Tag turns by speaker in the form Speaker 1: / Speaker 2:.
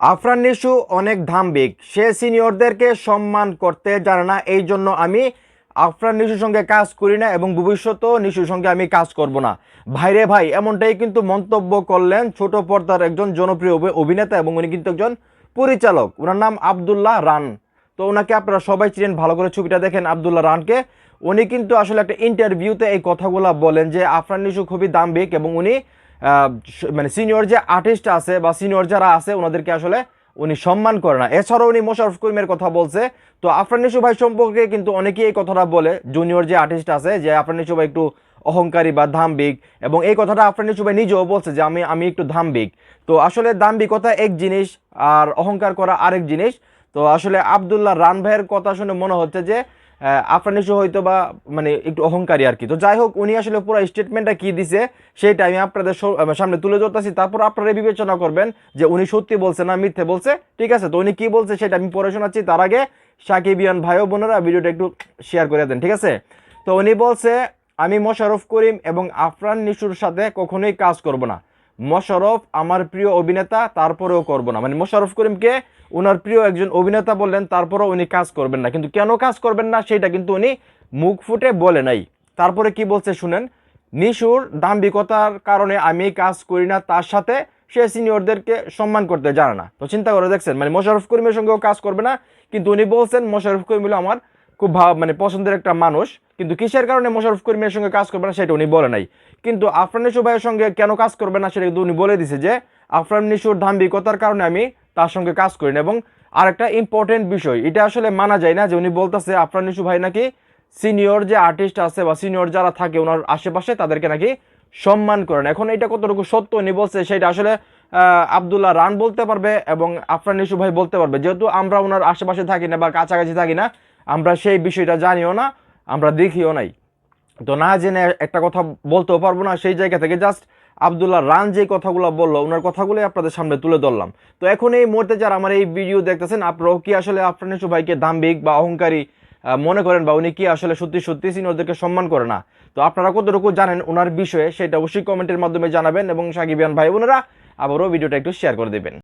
Speaker 1: আফরান নিশু অনেক ধাম্বিক, সে সিনিয়রদেরকে সম্মান করতে জানে না। এই জন্য আমি আফরান নিশুর সঙ্গে কাজ করি না এবং ভবিষ্যতেও নিশুর সঙ্গে আমি কাজ করব না। ভাইরে ভাই, এমনটাই কিন্তু মন্তব্য করলেন ছোট পর্দার একজন জনপ্রিয় অভিনেতা এবং উনি কিন্তু একজন পরিচালক। ওনার নাম আব্দুল্লাহ রান। তো ওনাকে আপনারা সবাই চিনেন, ভালো করে ছবিটা দেখেন আব্দুল্লাহ রানকে। উনি কিন্তু আসলে একটা ইন্টারভিউতে এই কথাগুলো বলেন যে আফরান নিশু খুবই দাম্ভিক এবং উনি মানে সিনিয়র যে আর্টিস্ট আছে বা সিনিয়র যারা আছে ওনাদেরকে আসলে উনি সম্মান করে না। এছাড়াও উনি মোশাররফ করিমের কথা বলছে। তো আফরান নিশু ভাই সম্পর্কে কিন্তু অনেকেই এই কথাটা বলে, জুনিয়র যে আর্টিস্ট আছে, যে আফরান নিশু ভাই একটু অহংকারী বা ধাম্বিক, এবং এই কথাটা আফরান নিশু ভাই নিজেও বলছে যে আমি একটু ধাম্বিক। তো আসলে দাম্ভিকতা এক জিনিস আর অহংকার করা আরেক জিনিস। তো আসলে আব্দুল্লাহ রান ভাইয়ের কথা শুনে মনে হচ্ছে যে আফরান নিশু হয়তো বা মানে একটু অহংকারী আর কি। তো যাই হোক, উনি আসলে পুরো স্টেটমেন্টটা কি দিছে সেটা আমি আপনাদের সামনে তুলে ধরতেছি, তারপর আপনারা বিবেচনা করবেন যে উনি সত্যি বলছে না মিথ্যে বলছে। ঠিক আছে, তো উনি কি বলছে সেটা আমি পড়ে শোনাচ্ছি। তার আগে সাকিবিয়ান ভাই ও বোনেরা ভিডিওটা একটু শেয়ার করে দেন, ঠিক আছে? তো উনি বলছে, আমি মোশাররফ করিম এবং আফরান নিশুর সাথে কখনোই কাজ করব না। মোশাররফ আমার প্রিয় অভিনেতা, তারপরেও করব না। মানে মোশাররফ করিমকে ওনার প্রিয় একজন অভিনেতা বললেন, তারপরেও উনি কাজ করবেন না। কিন্তু কেন কাজ করবেন না সেটা কিন্তু উনি মুখ ফুটে বলে নাই। তারপরে কি বলছে শুনেন। নিশুর দাম্ভিকতার কারণে আমি কাজ করি না তার সাথে, সে সিনিয়রদেরকে সম্মান করতে জানে না। তো চিন্তা করে দেখছেন, মানে মোশাররফ করিমের সঙ্গেও কাজ করবে না, কিন্তু উনি বলছেন মোশাররফ করিম হলো আমার খুব মানে পছন্দের একটা মানুষ, কিন্তু কিসের কারণে মোশাররফ করিমের সঙ্গে কাজ করবে না সেটা উনি বলে নাই। কিন্তু আফরান নিশু ভাইয়ের সঙ্গে কেন কাজ করবে না সেটা কিন্তু উনি বলে দিছে যে আফরান নিশুর দাম্ভিকতার কারণে আমি তার সঙ্গে কাজ করি না। এবং আরেকটা ইম্পর্টেন্ট বিষয়, এটা আসলে মানা যায় না যে উনি বলতেছে আফরান নিশু ভাই নাকি সিনিয়র যে আর্টিস্ট আছে বা সিনিয়র যারা থাকে ওনার আশেপাশে তাদেরকে নাকি সম্মান করেন। এখন এটা কতটুকু সত্য উনি বলছে সেটা আসলে আব্দুল্লাহ রান বলতে পারবে এবং আফরান নিশু ভাই বলতে পারবে, যেহেতু আমরা ওনার আশেপাশে থাকি না বা কাছাকাছি থাকি না, আমরা সেই বিষয়টা জানিও না, আমরা দেখিও নাই। তো না জেনে একটা কথা বলতেও পারবো না। সেই জায়গা থেকে জাস্ট আব্দুল্লাহ রান যে কথাগুলো বললো ওনার কথাগুলোই আপনাদের সামনে তুলে ধরলাম। তো এখন এই মুহূর্তে যারা আমার এই ভিডিও দেখতেছেন, আপনারাও কি আসলে আফরান নিশু ভাইকে দাম্ভিক বা অহংকারী মনে করেন, বা উনি কি আসলে সত্যি সত্যি সিনিয়রদেরকে সম্মান করে না? তো আপনারা কতটুকু জানেন ওনার বিষয়ে সেটা অবশ্যই কমেন্টের মাধ্যমে জানাবেন এবং সাকিবিয়ান ভাই বোনেরা আবারও ভিডিওটা একটু শেয়ার করে দেবেন।